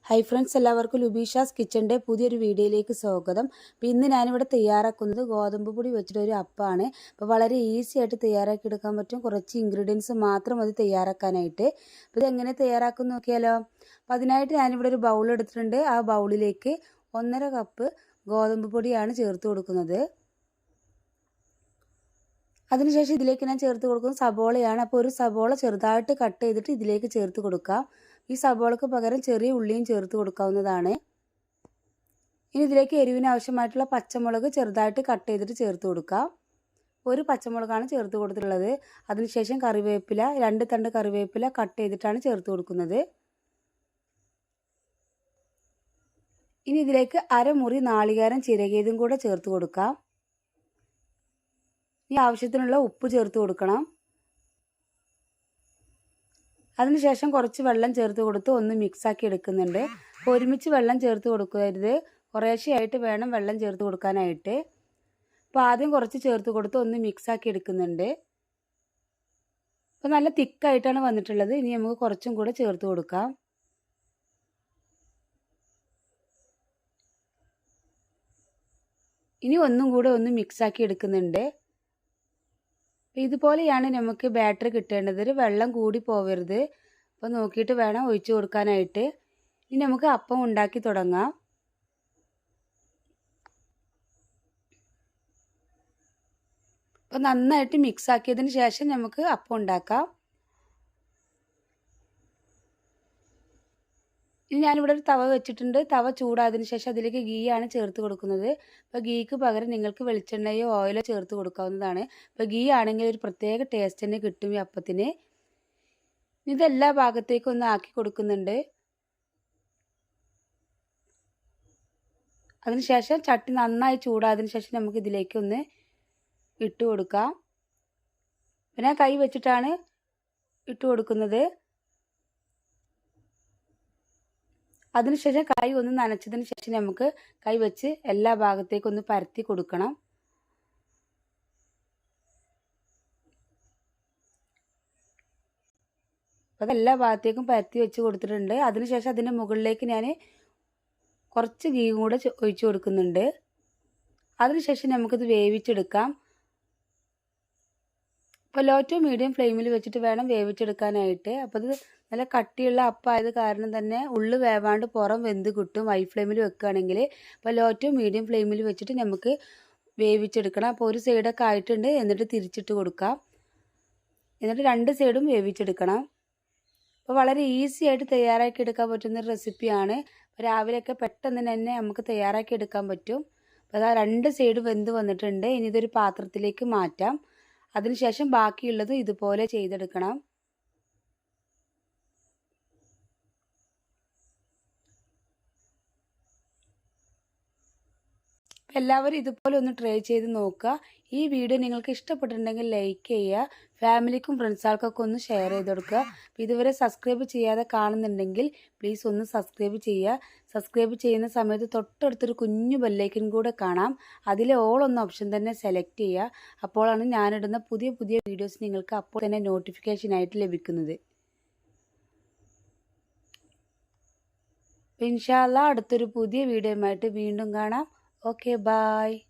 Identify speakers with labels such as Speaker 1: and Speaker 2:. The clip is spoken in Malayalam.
Speaker 1: ഹൈ ഫ്രണ്ട്സ്, എല്ലാവർക്കും ലുബീഷാസ് കിച്ചൻ്റെ പുതിയൊരു വീഡിയോയിലേക്ക് സ്വാഗതം. അപ്പോൾ ഇന്ന് ഞാനിവിടെ തയ്യാറാക്കുന്നത് ഗോതമ്പ് പൊടി വെച്ചിട്ടൊരു അപ്പമാണ്. അപ്പോൾ വളരെ ഈസി ആയിട്ട് തയ്യാറാക്കി എടുക്കാൻ പറ്റും. കുറച്ച് ഇൻഗ്രീഡിയൻസ് മാത്രം മതി തയ്യാറാക്കാനായിട്ട്. അപ്പോൾ ഇതെങ്ങനെ തയ്യാറാക്കും നോക്കിയാലോ. അപ്പോൾ അതിനായിട്ട് ഞാനിവിടെ ഒരു ബൗൾ എടുത്തിട്ടുണ്ട്. ആ ബൗളിലേക്ക് 1.5 കപ്പ് ഗോതമ്പ് പൊടിയാണ് ചേർത്ത് കൊടുക്കുന്നത്. അതിനുശേഷം ഇതിലേക്ക് ഞാൻ ചേർത്ത് കൊടുക്കുന്നത് സബോളയാണ്. അപ്പോൾ ഒരു സബോള ചെറുതായിട്ട് കട്ട് ചെയ്തിട്ട് ഇതിലേക്ക് ചേർത്ത് കൊടുക്കാം. ഈ സബോളക്ക് പകരം ചെറിയ ഉള്ളിയും ചേർത്ത് കൊടുക്കാവുന്നതാണ്. ഇനി ഇതിലേക്ക് എരിവിന് ആവശ്യമായിട്ടുള്ള പച്ചമുളക് ചെറുതായിട്ട് കട്ട് ചെയ്തിട്ട് ചേർത്ത് കൊടുക്കാം. ഒരു പച്ചമുളകാണ് ചേർത്ത് കൊടുത്തിട്ടുള്ളത്. അതിനുശേഷം കറിവേപ്പില, 2 തണ്ട് കറിവേപ്പില കട്ട് ചെയ്തിട്ടാണ് ചേർത്ത് കൊടുക്കുന്നത്. ഇനി ഇതിലേക്ക് അരമുറി നാളികേരം ചിരകിയതും കൂടെ ചേർത്ത് കൊടുക്കാം. ഈ ആവശ്യത്തിനുള്ള ഉപ്പ് ചേർത്ത് കൊടുക്കണം. അതിനുശേഷം കുറച്ച് വെള്ളം ചേർത്ത് കൊടുത്ത് ഒന്ന് മിക്സാക്കി എടുക്കുന്നുണ്ട്. അപ്പോൾ ഒരുമിച്ച് വെള്ളം ചേർത്ത് കൊടുക്കരുത്, കുറേശ്ശെയായിട്ട് വേണം വെള്ളം ചേർത്ത് കൊടുക്കാനായിട്ട്. അപ്പോൾ ആദ്യം കുറച്ച് ചേർത്ത് കൊടുത്ത് ഒന്ന് മിക്സാക്കി എടുക്കുന്നുണ്ട്. അപ്പോൾ നല്ല തിക്കായിട്ടാണ് വന്നിട്ടുള്ളത്. ഇനി നമുക്ക് കുറച്ചും കൂടെ ചേർത്ത് കൊടുക്കാം. ഇനി ഒന്നും കൂടെ ഒന്ന് മിക്സാക്കി എടുക്കുന്നുണ്ട്. ഇതുപോലെയാണ് നമുക്ക് ബാറ്റർ കിട്ടേണ്ടത്. വെള്ളം കൂടി പോവരുത്. അപ്പോൾ നോക്കിയിട്ട് വേണം ഒഴിച്ചു കൊടുക്കാനായിട്ട്. ഇനി നമുക്ക് അപ്പം ഉണ്ടാക്കി തുടങ്ങാം. അപ്പോൾ നന്നായിട്ട് മിക്സ് ആക്കിയതിന് ശേഷം നമുക്ക് അപ്പം ഉണ്ടാക്കാം. ഇനി ഞാനിവിടെ ഒരു തവ വെച്ചിട്ടുണ്ട്. തവ ചൂടായതിനു ശേഷം അതിലേക്ക് ഗീ ആണ് ചേർത്ത് കൊടുക്കുന്നത്. അപ്പോൾ ഗീക്ക് പകരം നിങ്ങൾക്ക് വെളിച്ചെണ്ണയോ ഓയിലോ ചേർത്ത് കൊടുക്കാവുന്നതാണ്. അപ്പോൾ ഗീ ആണെങ്കിൽ ഒരു പ്രത്യേക ടേസ്റ്റ് തന്നെ കിട്ടും ഈ അപ്പത്തിന്. ഇതെല്ലാ ഭാഗത്തേക്കും ഒന്ന് ആക്കി കൊടുക്കുന്നുണ്ട്. അതിനുശേഷം ചട്ടി നന്നായി ചൂടായതിനു ശേഷം നമുക്ക് ഇതിലേക്ക് ഒന്ന് ഇട്ട് കൊടുക്കാം. പിന്നെ കൈ വെച്ചിട്ടാണ് ഇട്ട് കൊടുക്കുന്നത്. അതിനുശേഷം കൈ ഒന്ന് നനച്ചതിന് ശേഷം നമുക്ക് കൈ വെച്ച് എല്ലാ ഭാഗത്തേക്കും ഒന്ന് പരത്തി കൊടുക്കണം. അപ്പോൾ എല്ലാ ഭാഗത്തേക്കും പരത്തി വെച്ച് കൊടുത്തിട്ടുണ്ട്. അതിനുശേഷം അതിൻ്റെ മുകളിലേക്ക് ഞാൻ കുറച്ച് ഗീ കൂടെ ഒഴിച്ചു കൊടുക്കുന്നുണ്ട്. അതിനുശേഷം നമുക്കിത് വേവിച്ചെടുക്കാം. അപ്പോൾ ലോ ടു മീഡിയം ഫ്ലെയിമിൽ വെച്ചിട്ട് വേണം വേവിച്ചെടുക്കാനായിട്ട്. അപ്പോൾ ഇത് നല്ല കട്ടിയുള്ള അപ്പമായത് കാരണം തന്നെ ഉള്ളു വേവാണ്ട് പുറം വെന്ത് കിട്ടും ഹൈ ഫ്ലെയിമിൽ വെക്കുകയാണെങ്കിൽ. അപ്പോൾ ലോ ടു മീഡിയം ഫ്ലെയിമിൽ വെച്ചിട്ട് നമുക്ക് വേവിച്ചെടുക്കണം. അപ്പോൾ ഒരു സൈഡൊക്കെ ആയിട്ടുണ്ട്. എന്നിട്ട് തിരിച്ചിട്ട് കൊടുക്കാം. എന്നിട്ട് 2 സൈഡും വേവിച്ചെടുക്കണം. അപ്പോൾ വളരെ ഈസി ആയിട്ട് തയ്യാറാക്കി എടുക്കാൻ പറ്റുന്ന റെസിപ്പിയാണ്. രാവിലെയൊക്കെ പെട്ടെന്ന് തന്നെ നമുക്ക് തയ്യാറാക്കി എടുക്കാൻ പറ്റും. അപ്പോൾ അതാ 2 സൈഡും വെന്ത് വന്നിട്ടുണ്ട്. ഇനി ഇതൊരു പാത്രത്തിലേക്ക് മാറ്റാം. അതിനുശേഷം ബാക്കിയുള്ളത് ഇതുപോലെ ചെയ്തെടുക്കണം. എല്ലാവരും ഇതുപോലെ ഒന്ന് ട്രൈ ചെയ്ത് നോക്കുക. ഈ വീഡിയോ നിങ്ങൾക്ക് ഇഷ്ടപ്പെട്ടിട്ടുണ്ടെങ്കിൽ ലൈക്ക് ചെയ്യുക. ഫാമിലിക്കും ഫ്രണ്ട്സുകൾക്കൊക്കെ ഒന്ന് ഷെയർ ചെയ്ത് കൊടുക്കുക. ഇതുവരെ സബ്സ്ക്രൈബ് ചെയ്യാതെ കാണുന്നുണ്ടെങ്കിൽ പ്ലീസ് ഒന്ന് സബ്സ്ക്രൈബ് ചെയ്യുക. സബ്സ്ക്രൈബ് ചെയ്യുന്ന സമയത്ത് തൊട്ടടുത്തൊരു കുഞ്ഞു ബെല്ലൈക്കൻ കൂടെ കാണാം. അതിലെ ഓൾ എന്ന ഓപ്ഷൻ തന്നെ സെലക്ട് ചെയ്യുക. അപ്പോഴാണ് ഞാനിടുന്ന പുതിയ പുതിയ വീഡിയോസ് നിങ്ങൾക്ക് അപ്പോൾ തന്നെ നോട്ടിഫിക്കേഷനായിട്ട് ലഭിക്കുന്നത്. ഇൻഷാ അല്ലാഹ് അടുത്തൊരു പുതിയ വീഡിയോയുമായിട്ട് വീണ്ടും കാണാം. Okay, bye.